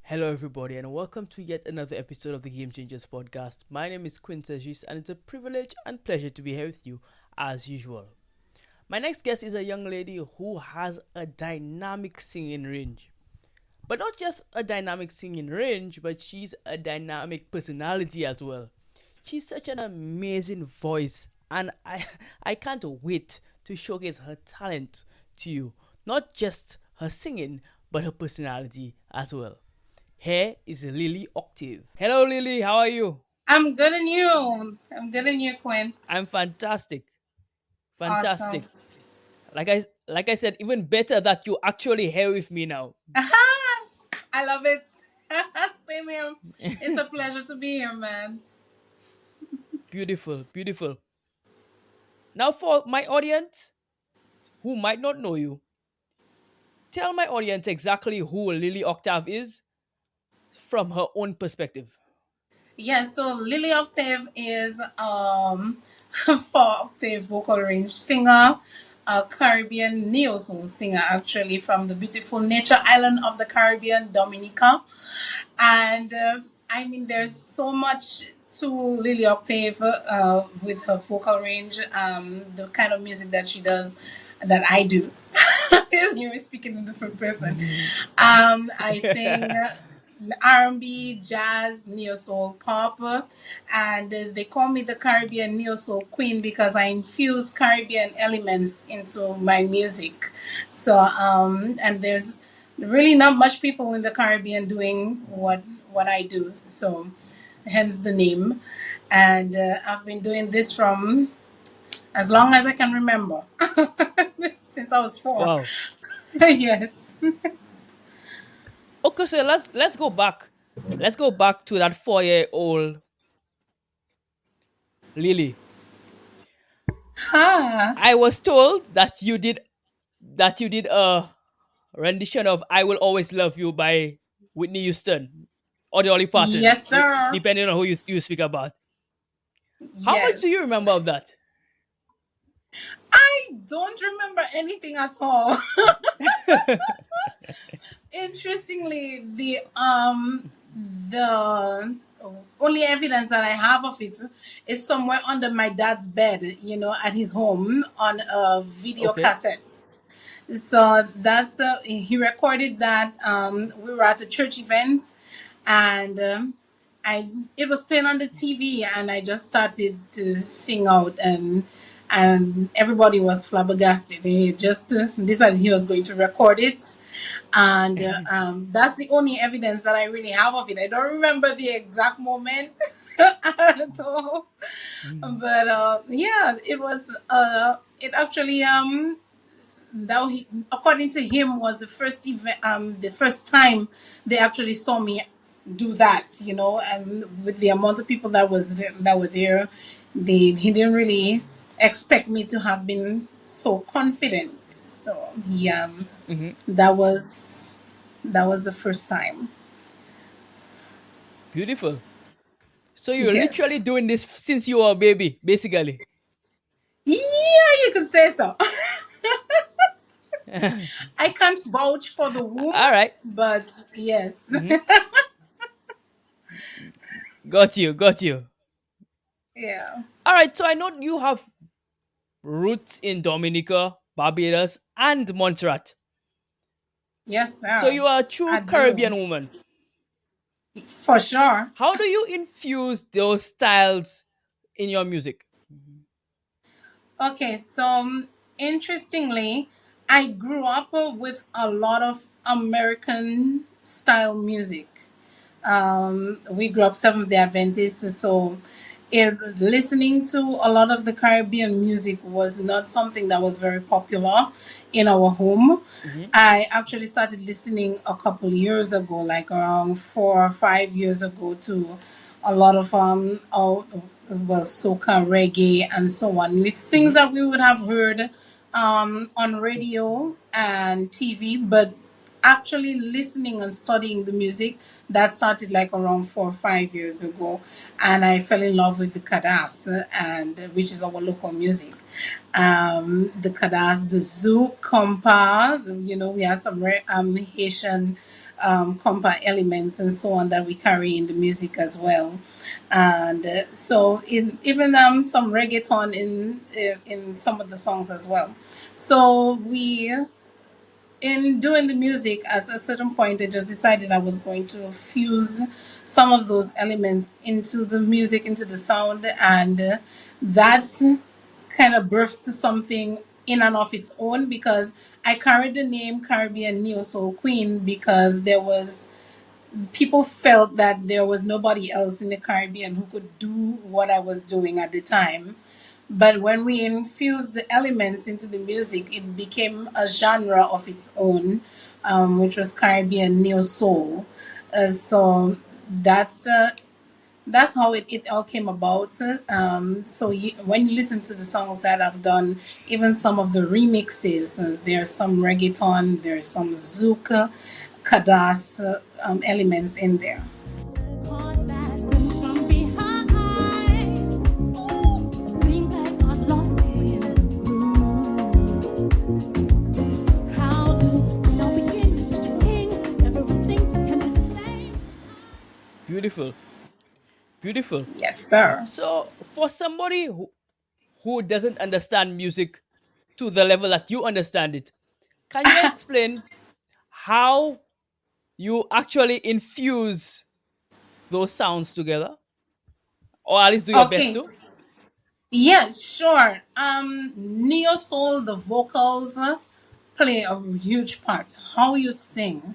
Hello, everybody, and welcome to yet another episode of the Game Changers podcast. My name is Quinn Sergis, and it's a privilege and pleasure to be here with you as usual. My next guest is a young lady who has a dynamic singing range. But not just a dynamic singing range, but she's a dynamic personality as well. She's such an amazing voice, and I can't wait to showcase her talent to you. Not just her singing, but her personality as well. Here is Li Li Octave. Hello, Lily. How are you? I'm good and you. I'm good and you, Quinn. I'm fantastic. Awesome. Fantastic. Like I said, even better that you actually here with me now. I love it. Same here. It's a pleasure to be here, man. Beautiful, beautiful. Now, for my audience who might not know you, tell my audience exactly who Lily Octave is from her own perspective. Yes, so Li Li Octave is four octave vocal range singer, a Caribbean neo soul singer actually from the beautiful nature island of the Caribbean, Dominica. And I mean, there's so much to Lily Octave with her vocal range, the kind of music that she does that I do. You were speaking in the third person. I sing R&B, jazz, neo soul, pop, and they call me the Caribbean neo soul queen because I infuse Caribbean elements into my music. So, and there's really not much people in the Caribbean doing what I do. So, hence the name. And I've been doing this from as long as I can remember, since I was four. Wow. Yes. Okay, so let's go back. Let's go back to that 4-year-old Lily. Ah, I was told that you did a rendition of "I Will Always Love You" by Whitney Houston or Dolly Parton, yes, sir. depending on who you speak about. How much do you Yes. remember of that? I don't remember anything at all. Interestingly, the only evidence that I have of it is somewhere under my dad's bed, at his home on a video Okay. cassette. So that's he recorded that. We were at a church event, and I it was playing on the TV, and I just started to sing out, and everybody was flabbergasted. He just decided he was going to record it, and that's the only evidence that I really have of it. I don't remember the exact moment at all, Mhm. but yeah, it was. It actually that he, according to him, was the first event, the first time they actually saw me do that. And with the amount of people that were there, he didn't really expect me to have been so confident. So Mhm. that was the first time. Beautiful. So you're literally Yes. doing this since you were a baby, basically. Yeah, you could say so. All I can't vouch for the womb, right. but yes. Mhm. Got you. Got you. Yeah. All right. So I know you have roots in Dominica, Barbados, and Montserrat. Yes, So sir. you are a I true do. Caribbean woman. For sure. How do you infuse those styles in your music? Okay, so interestingly, I grew up with a lot of American style music. We grew up Seventh Day Adventists, so listening to a lot of the Caribbean music was not something that was very popular in our home. Hmm. I actually started listening a couple years ago, like around 4 or 5 years ago, to a lot of well, soca, reggae, and so on. It's things Hmm. that we would have heard on radio and TV, but actually listening and studying the music, that started like around 4 or 5 years ago, and I fell in love with the Kadass, and which is our local music. The Kadass, the Zouk, Kompa. We have some Haitian Kompa elements and so on that we carry in the music as well. And so even some reggaeton in some of the songs as well. So we in doing the music, at a certain point, I just decided I was going to fuse some of those elements into the music, into the sound, and that's kind of birthed something in and of its own, because I carried the name Caribbean Neo Soul Queen because there was people felt that there was nobody else in the Caribbean who could do what I was doing at the time. But when we infused the elements into the music, it became a genre of its own, which was Caribbean neo soul. So that's uh, that's how it all came about. When you listen to the songs that I've done, even some of the remixes, there's some reggaeton, there's some Zouk, Kadass elements in there. Caught that glimpse from behind. Think I got lost in the groove. How do now begin with such a king? Everything just can be the same. Beautiful, beautiful. Yes, sir. So, for somebody who doesn't understand music to the level that you understand it, can you explain how you actually infuse those sounds together, or at least do your best Okay. to? Yes, sure. Neo soul, the vocals play a huge part. How you sing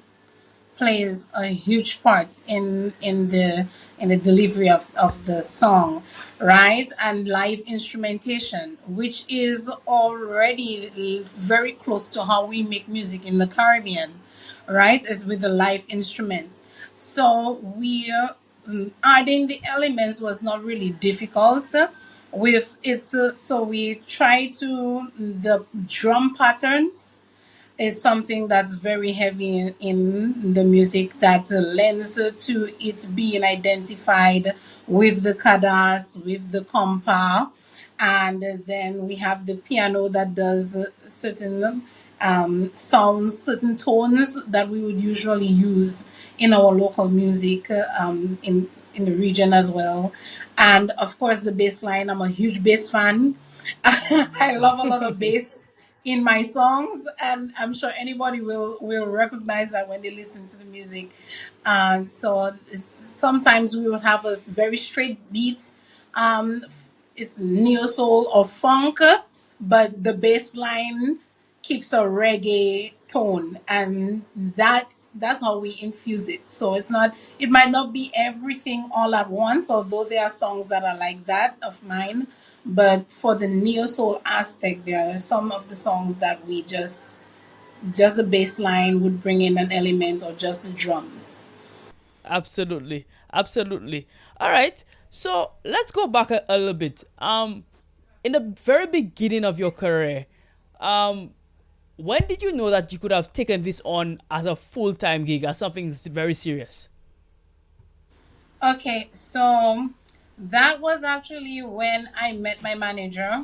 plays a huge part in the delivery of the song, right? And live instrumentation, which is already very close to how we make music in the Caribbean, right? Is with the live instruments. So we adding the elements was not really difficult. With it's so we try to the drum patterns is something that's very heavy in the music that lends to it being identified with the Kadass, with the Kompa. And then we have the piano that does certain sounds, certain tones that we would usually use in our local music in the region as well. And of course, the bass line. I'm a huge bass fan. I love a lot of bass in my songs, and I'm sure anybody will recognize that when they listen to the music. And so sometimes we will have a very straight beat. Um, it's neo soul or funk, but the bass line keeps a reggae tone, and that's how we infuse it. So it might not be everything all at once, although there are songs that are like that of mine. But for the neo soul aspect, there are some of the songs that we just the bass line would bring in an element, or just the drums. Absolutely, absolutely. All right. So let's go back a little bit. In the very beginning of your career, um, when did you know that you could have taken this on as a full time gig, as something very serious? Okay, so that was actually when I met my manager,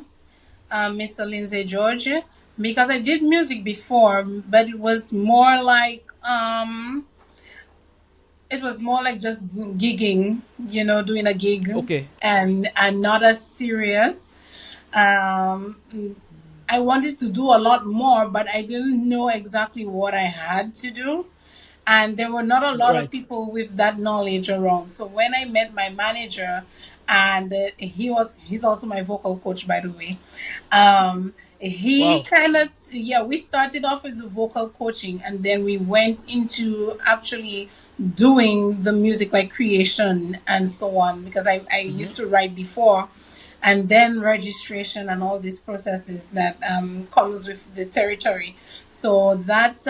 Mr. Lindsay George, because I did music before, but it was more like just gigging, doing a gig, Okay. and not as serious. Um, I wanted to do a lot more, but I didn't know exactly what I had to do. And there were not a lot of Right. people with that knowledge around. So when I met my manager, and he's also my vocal coach, by the way. He Wow. kind of, yeah, we started off with the vocal coaching, and then we went into actually doing the music, like creation and so on, because I Mm-hmm. used to write before, and then registration and all these processes that comes with the territory. So that's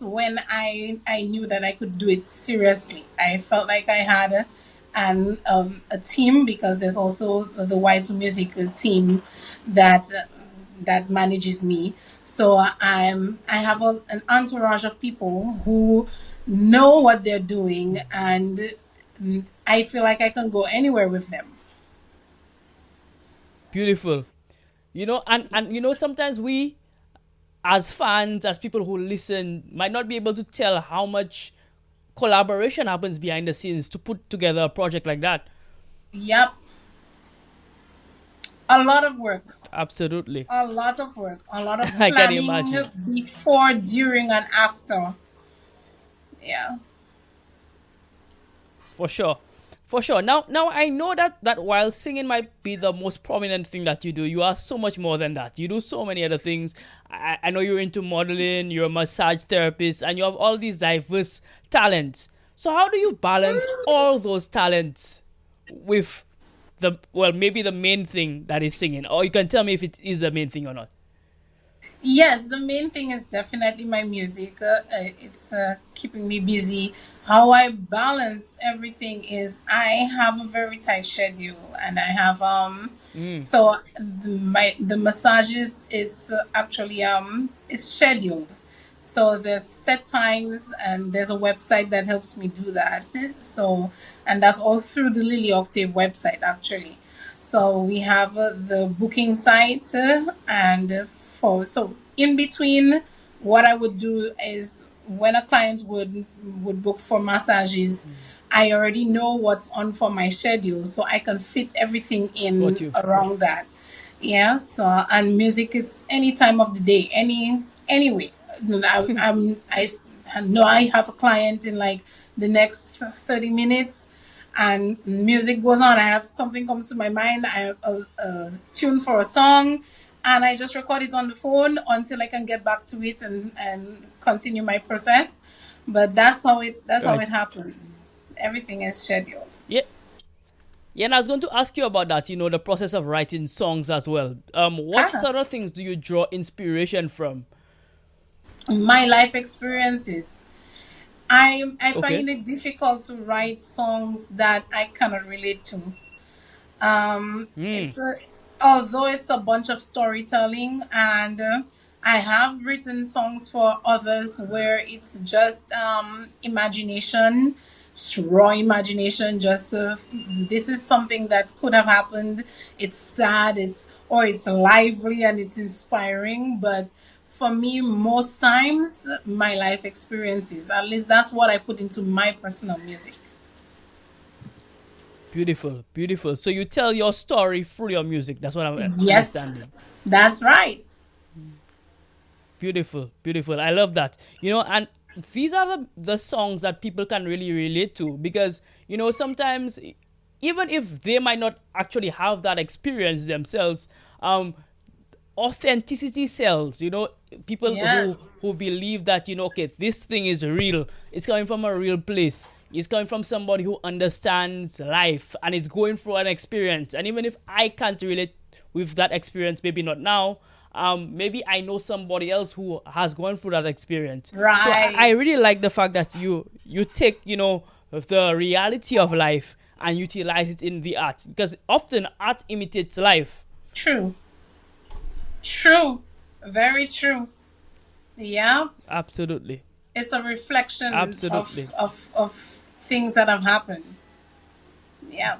when I knew that I could do it seriously. I felt like I had a team, because there's also the Y2 Music team that that manages me. So I have an entourage of people who know what they're doing, and I feel like I can go anywhere with them. Beautiful. Sometimes we, as fans, as people who listen, might not be able to tell how much collaboration happens behind the scenes to put together a project like that. Yep, a lot of work. Absolutely. A lot of work, a lot of I can planning imagine. before, during, and after. Yeah. For sure. For sure. Now I know that while singing might be the most prominent thing that you do, you are so much more than that. You do so many other things. I know you're into modeling, you're a massage therapist, and you have all these diverse talents. So how do you balance all those talents with maybe the main thing that is singing? Or you can tell me if it is the main thing or not. Yes, the main thing is definitely my music. It's keeping me busy. How I balance everything is I have a very tight schedule, and I have Mm, so the massages, it's actually it's scheduled. So there's set times, and there's a website that helps me do that. So, and that's all through the Lily Octave website actually. So we have the booking site, and for so in between, what I would do is when a client would book for massages, I already know what's on for my schedule, so I can fit everything got in you. around that. Yeah. So, and music, it's any time of the day, anyway. I know I have a client in like the next 30 minutes, and music goes on. I have something comes to my mind. I have a tune for a song, and I just record it on the phone until I can get back to it and continue my process. But that's how it Right. happens. Everything is scheduled. Yeah. Yeah, and I was going to ask you about that, the process of writing songs as well. What Ah, sort of things do you draw inspiration from? my life experiences. I Okay. find it difficult to write songs that I cannot relate to. Hmm. It's although it's a bunch of storytelling, and I have written songs for others where it's just imagination, raw imagination. Just this is something that could have happened. It's sad, it's lively and it's inspiring, but for me, most times, my life experiences. At least that's what I put into my personal music. Beautiful, beautiful. So you tell your story through your music. That's what I'm Yes, understanding. that's right. Beautiful, beautiful. I love that. And these are the songs that people can really relate to because, sometimes even if they might not actually have that experience themselves, authenticity sells. People Yes. who believe that, okay, this thing is real. It's coming from a real place. It's coming from somebody who understands life and is going through an experience. And even if I can't relate with that experience, maybe not now, maybe I know somebody else who has gone through that experience. So I Right. really like the fact that you take, the reality of life and utilize it in the art, because often art imitates life. True. True. Very true. Yeah. Absolutely. It's a reflection Absolutely. of things that have happened. Yeah.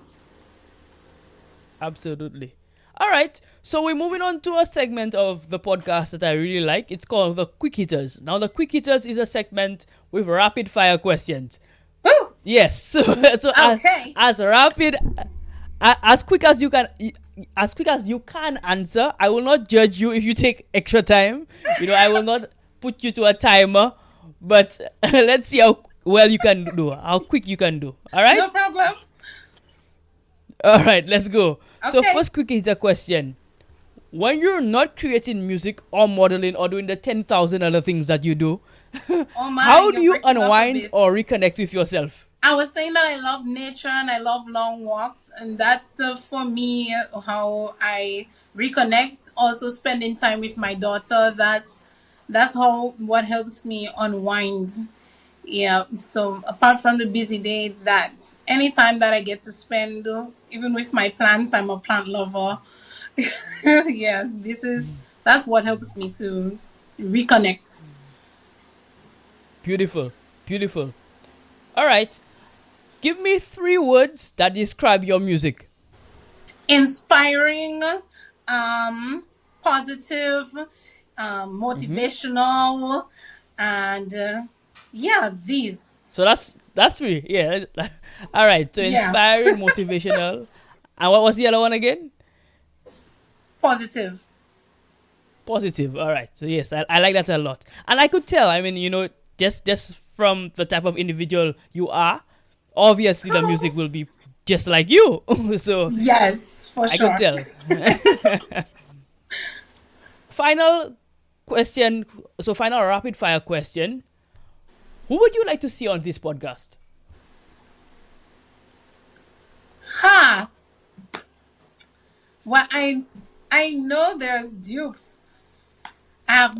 Absolutely. All right. So we're moving on to a segment of the podcast that I really like. It's called the Quick Hitters. Now, the Quick Hitters is a segment with rapid fire questions. Woo! Yes. So Okay. as rapid, as quick as you can, as quick as you can answer. I will not judge you if you take extra time. I will not put you to a timer. But let's see how well you can do, how quick you can do. All No right. problem. All right. Let's go. So Okay. first quick hitter question: when you're not creating music or modeling or doing the 10,000 other things that you do, Oh my, how do you're you breaking up a unwind bit. or reconnect with yourself? I was saying that I love nature and I love long walks, and that's for me how I reconnect. Also, spending time with my daughter. That's how what helps me unwind. Yeah. So apart from the busy day, that anytime that I get to spend, even with my plants, I'm a plant lover. Yeah. That's what helps me to reconnect. Beautiful, beautiful. All right, give me 3 words that describe your music. Inspiring, positive, Mm-hmm. motivational, and yeah, these. So that's 3. Yeah. All right. So Yeah, inspiring, motivational, and what was the other one again? positive. Positive. All right. So yes, I like that a lot, and I could tell. I mean, just from the type of individual you are, obviously the music will be just like you. So Yes, for I could sure. tell. Final question. So final rapid fire question. Who would you like to see on this podcast? Ha! Well, I know there's dupes.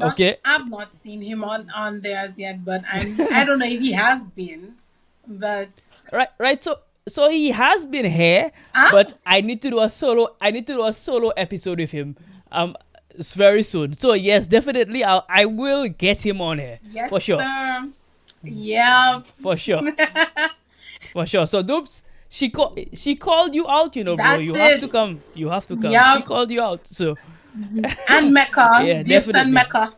Okay. I've not seen him on theirs yet, but I don't know if he has been. But Right. Right. So he has been here, ah, but I need to do a solo. I need to do a solo episode with him. It's very soon. So yes, definitely, I will get him on here yes, for sure. sir. Yeah, For sure. For sure. So Dupes, she called you out, bro. that's You have to it. come. You have to come. She Yep. called you out. So And Mecca, yeah, dupes and definitely. Mecca.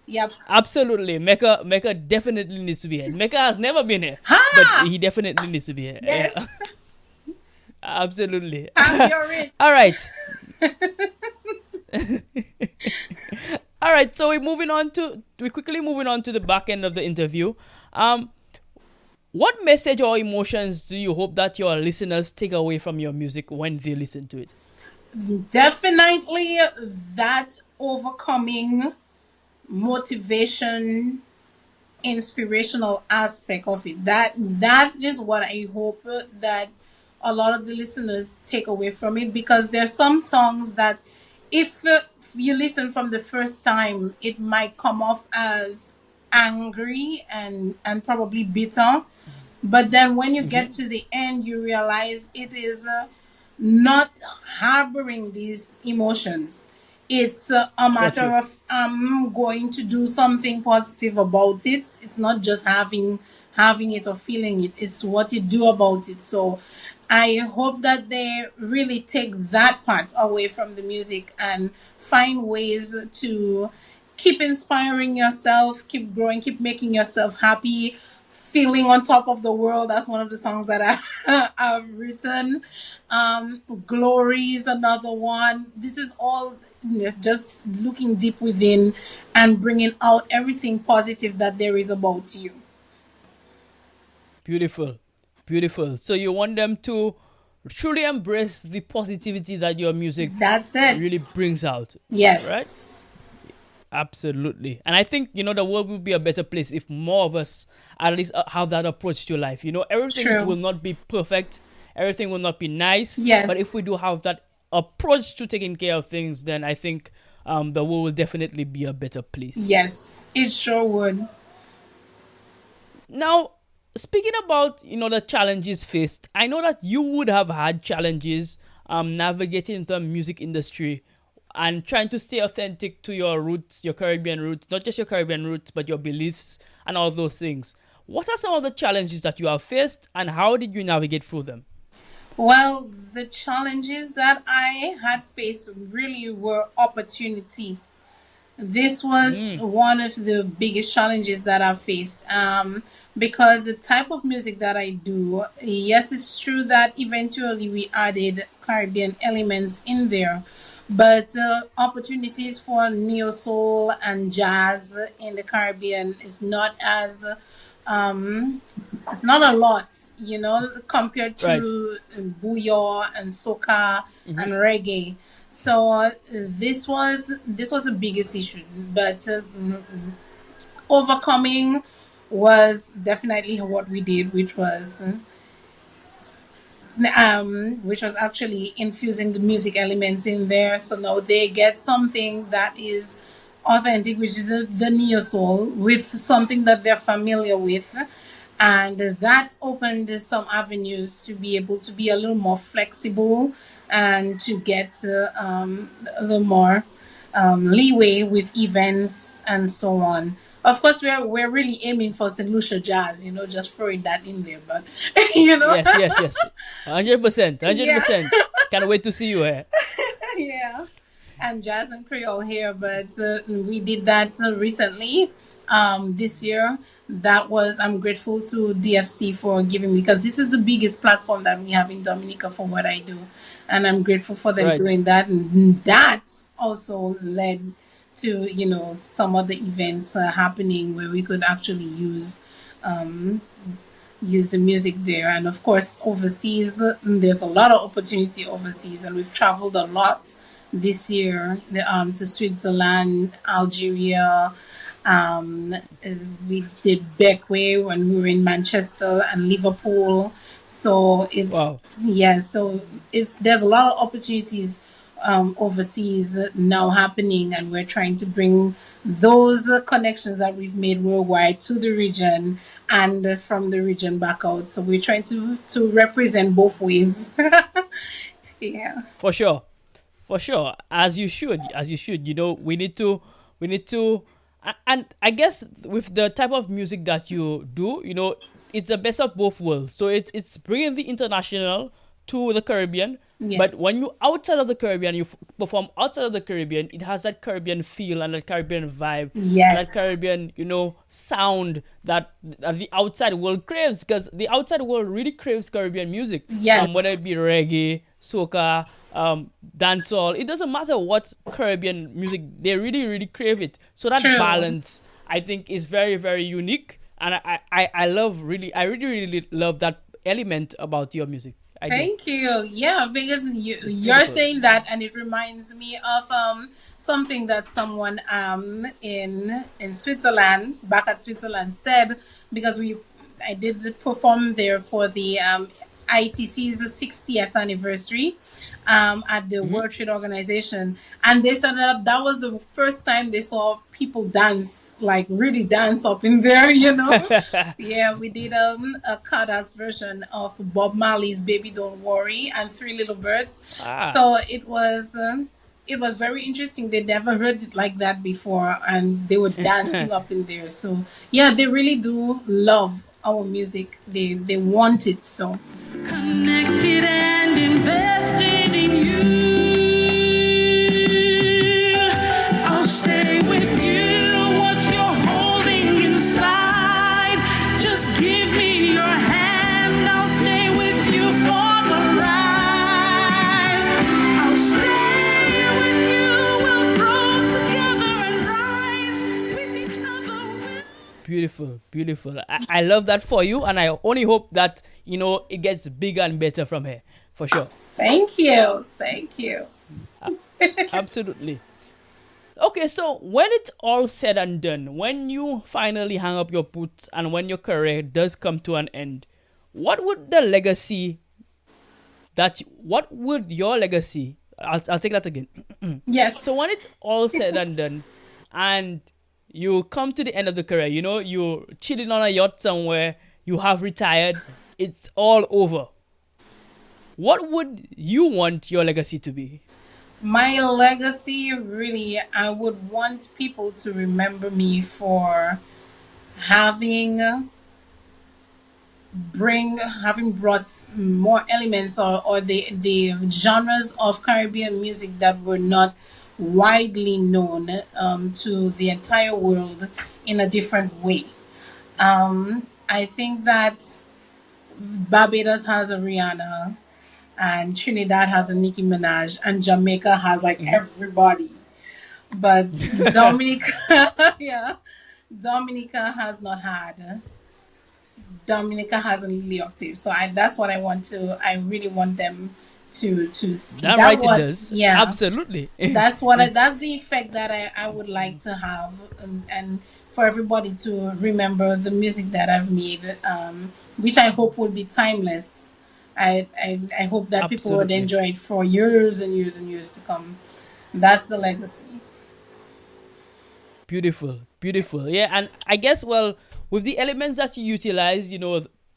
Yep. Absolutely. Mecca definitely needs to be here. Mecca has never been here, but Ha! he definitely needs to be here. Yeah. Yes. Absolutely. Thank you, Rich. All right. All right. So we're quickly moving on to the back end of the interview. Um what message or emotions do you hope that your listeners take away from your music when they listen to it? Definitely that overcoming motivation, inspirational aspect of it. That is what I hope that a lot of the listeners take away from it, because there's some songs that if you listen from the first time, it might come off as angry and probably bitter, but then when you get Mm-hmm. to the end, you realize it is not harboring these emotions. It's a Got matter you. of going to do something positive about it. It's not just having it or feeling it. It's what you do about it. So I hope that they really take that part away from the music and find ways to keep inspiring yourself, keep growing, keep making yourself happy, feeling on top of the world. That's one of the songs that I've written. Glory is another one. This is all, just looking deep within and bringing out everything positive that there is about you. Beautiful. Beautiful. So you want them to truly embrace the positivity that your music That's it. really brings out, right? Yes. Absolutely. And I think, the world will be a better place if more of us at least have that approach to life. Everything will True. not be perfect, everything will not be nice. But if we Yes. do have that approach to taking care of things, then I think the world will definitely be a better place. Yes. It sure would. Now, speaking about, the challenges faced, I know that you would have had challenges navigating the music industry and trying to stay authentic to your roots, your Caribbean roots, not just your Caribbean roots, but your beliefs and all those things. What are some of the challenges that you have faced, and how did you navigate through them? Well, the challenges that I had faced really were opportunity. This was Mm, one of the biggest challenges that I faced, because the type of music that I do, yes, it's true that eventually we added Caribbean elements in there, but opportunities for neo soul and jazz in the Caribbean is not as um, it's not a lot, compared right. to bouillon and soca Mm-hmm. and reggae. So this was the biggest issue, but overcoming was definitely what we did, which was actually infusing the music elements in there. So now they get something that is authentic, which is the neo soul, with something that they're familiar with. And that opened some avenues to be able to be a little more flexible and to get a little more. leeway with events and so on. Of course, we're really aiming for St. Lucia jazz, just throwing that in there. But you know, Yes, yes, yes. 100%, yeah, 100%. Can't wait to see you here. yeah, and jazz and Creole here. But we did that recently, this year. That was I'm grateful to DFC for giving me because this is the biggest platform that we have in Dominica for what I do, and I'm grateful for them Right. doing that. And that also led to some of the events happening where we could actually use the music there. And of course, overseas, there's a lot of opportunity overseas, and we've traveled a lot this year to Switzerland, Algeria. Um, uh, we did Beckway when we were in Manchester and Liverpool. So Wow. it's there's a lot of opportunities overseas now happening, and we're trying to bring those connections that we've made worldwide to the region and from the region back out. So we're trying to represent both ways. Yeah. For sure. For sure. As you should. As you should. We need to, and I guess with the type of music that you do, it's the best of both worlds. So it's bringing the international to the Caribbean. Yeah. But when you outside of the Caribbean, perform outside of the Caribbean, it has that Caribbean feel and that Caribbean vibe and that Yes. Caribbean, sound that the outside world craves because the outside world really craves Caribbean music. Whether Yes. it be reggae, soca, dancehall, it doesn't matter what Caribbean music, they really, really crave it. So that True. balance, I think, is very, very unique. And I really, really love that element about your music. I do. Thank you. Yeah, because It's you're beautiful. saying that, and it reminds me of something that someone in Switzerland, back at Switzerland, said because I did perform there for the ITC's 60th anniversary at the Hmm. World Trade Organization, and they said that that was the first time they saw people dance, like really dance up in there. Yeah, we did a Kadass version of Bob Marley's "Baby Don't Worry" and Three Little Birds. Ah. So it was very interesting. They never heard it like that before, and they were dancing up in there. So yeah, they really do love our music. They want it. So Connected and invested in you. I'll stay with you. What you're holding inside. Just give me your hand. I'll stay with you for the ride. I'll stay with you. We'll grow together and rise with each other. Beautiful, beautiful. I love that for you, and I only hope that it gets bigger and better from here, for sure. thank you. Absolutely. Okay, so when it's all said and done, when you finally hang up your boots and when your career does come to an end, what would the legacy what would your legacy? I'll take that again. Yes. So when it's all said and done, and you come to the end of the career, you're chilling on a yacht somewhere, you have retired, it's all over. What would you want your legacy to be? My legacy, really, I would want people to remember me for having having brought more elements or the genres of Caribbean music that were not widely known to the entire world in a different way. I think that Barbados has a Rihanna, and Trinidad has a Nicki Minaj, and Jamaica has like everybody. But Dominica, yeah, Dominica has not had. Dominica has a Li Li Octave, so that's what I want to. I really want them to see Damn that. right it What? does. Yeah, Absolutely. that's the effect that I would like to have, and for everybody to remember the music that I've made, which I hope would be timeless. I hope that people would Absolutely. enjoy it for years and years and years to come. That's the legacy. Beautiful, beautiful. Yeah, and I guess, well, with the elements that you utilize,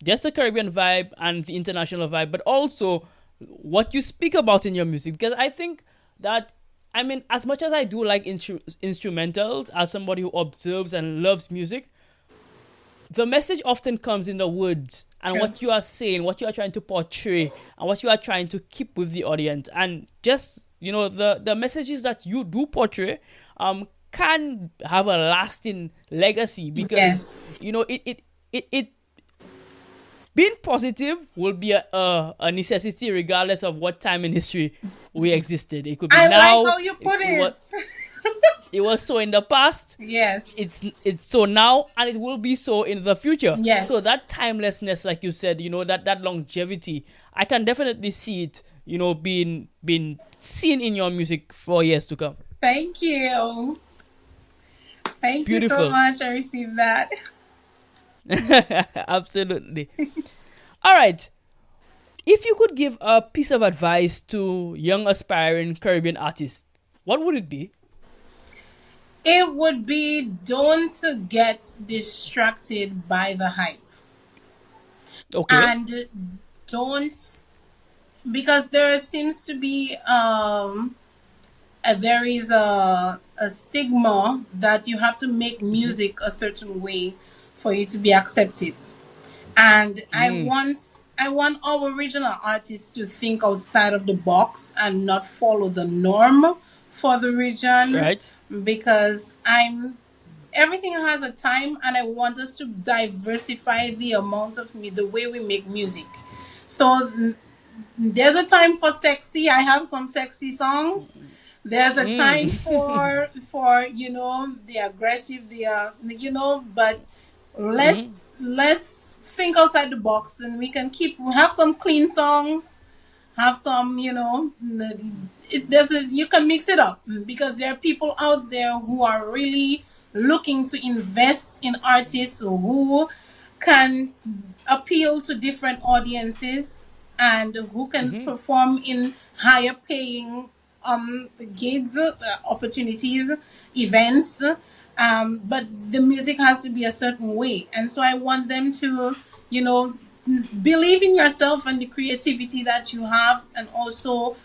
just the Caribbean vibe and the international vibe, but also what you speak about in your music, because I think that I mean, as much as I do like instrumentals, as somebody who observes and loves music, the message often comes in the words and what you are saying, what you are trying to portray, and what you are trying to keep with the audience. And just, the messages that you do portray can have a lasting legacy because, it being positive will be a necessity regardless of what time in history we existed. It could be now. Like how you put it. It was so in the past. Yes. It's so now, and it will be so in the future. Yes. So that timelessness, like you said, that longevity, I can definitely see it, being seen in your music for years to come. Thank you. Thank Beautiful. you so much. I received that. Absolutely. All right. If you could give a piece of advice to young aspiring Caribbean artists, what would it be? It would be, don't get distracted by the hype. Okay. And don't, because there seems to be there is a stigma that you have to make music a certain way for you to be accepted. And I want our original artists to think outside of the box and not follow the norm for the region. Right. Because everything has a time, and I want us to diversify the amount of the way we make music. So there's a time for sexy. I have some sexy songs. There's a time for the aggressive, but let's think outside the box, and we have some clean songs, have some, you can mix it up, because there are people out there who are really looking to invest in artists who can appeal to different audiences and who can perform in higher paying gigs, opportunities, events. But the music has to be a certain way. And so I want them to, believe in yourself and the creativity that you have, and also,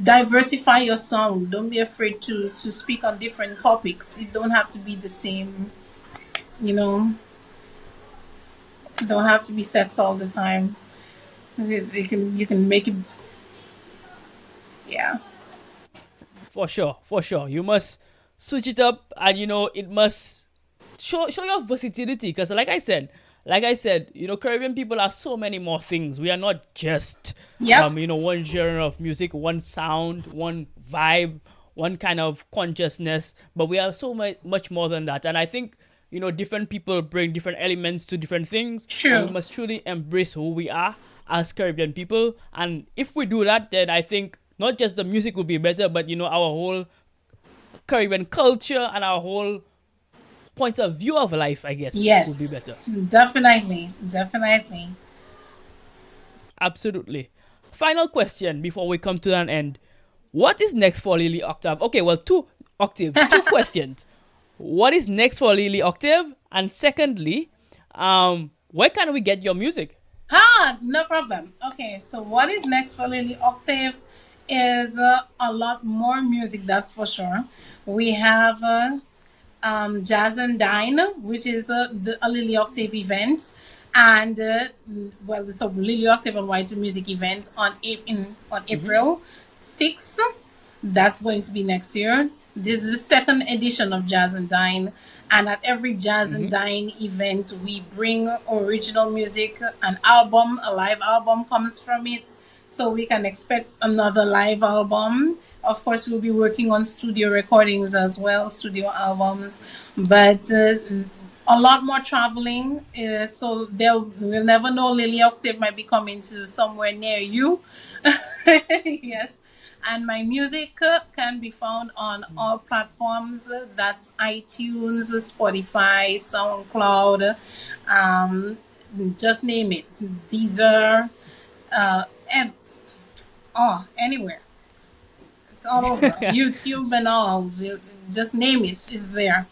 diversify your song. Don't be afraid to speak on different topics. It don't have to be the same, It don't have to be sex all the time. You can make it. Yeah. For sure. You must switch it up, and it must show your versatility. Because like I said, Caribbean people are so many more things. We are not just one genre of music, one sound, one vibe, one kind of consciousness, but we are so much more than that. And I think different people bring different elements to different things. True. And we must truly embrace who we are as Caribbean people. And if we do that, then I think not just the music will be better, but our whole Caribbean culture and our whole point of view of life, I guess, will be better. Definitely. Absolutely. Final question before we come to an end. What is next for Li Li Octave? Okay, well, two questions. What is next for Li Li Octave? And secondly, where can we get your music? No problem. Okay, so what is next for Li Li Octave is a lot more music, that's for sure. We have Jazz and Dine, which is a Li Li Octave event, and so Li Li Octave and Y2 Music event on April 6th. That's going to be next year. This is the second edition of Jazz and Dine, and at every Jazz and Dine event, we bring original music, a live album comes from it. So we can expect another live album. Of course, we'll be working on studio recordings as well, studio albums. But a lot more traveling. So we'll never know. Li Li Octave might be coming to somewhere near you. Yes. And my music can be found on all platforms. That's iTunes, Spotify, SoundCloud. Just name it. Deezer. And anywhere. It's all over. YouTube and all. Just name it. It's there.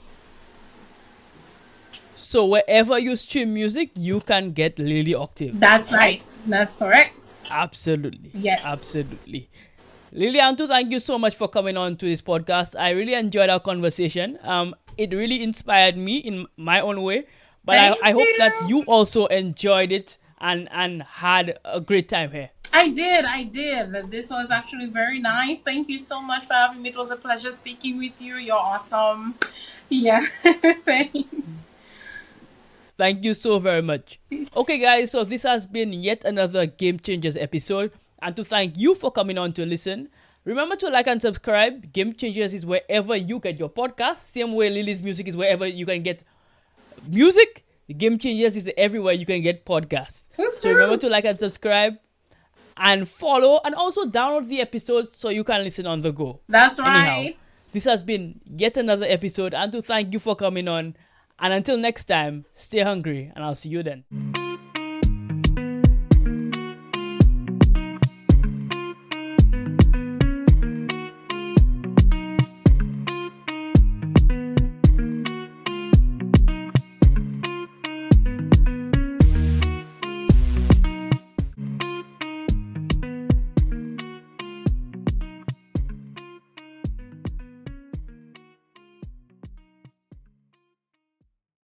So wherever you stream music, you can get Li Li Octave. That's right. That's correct. Absolutely. Yes. Absolutely. Lilian, thank you so much for coming on to this podcast. I really enjoyed our conversation. It really inspired me in my own way, but I hope that you also enjoyed it and had a great time here. I did. This was actually very nice. Thank you so much for having me. It was a pleasure speaking with you. You're awesome. Yeah. Thanks. Thank you so very much. Okay, guys, so this has been yet another Game Changers episode. And to thank you for coming on to listen. Remember to like and subscribe. Game Changers is wherever you get your podcast. Same way Lily's music is wherever you can get music. Game Changers is everywhere you can get podcasts. So remember to like and subscribe and follow, and also download the episodes so you can listen on the go. That's right. Anyhow, this has been yet another episode, and to thank you for coming on. And until next time, stay hungry, and I'll see you then.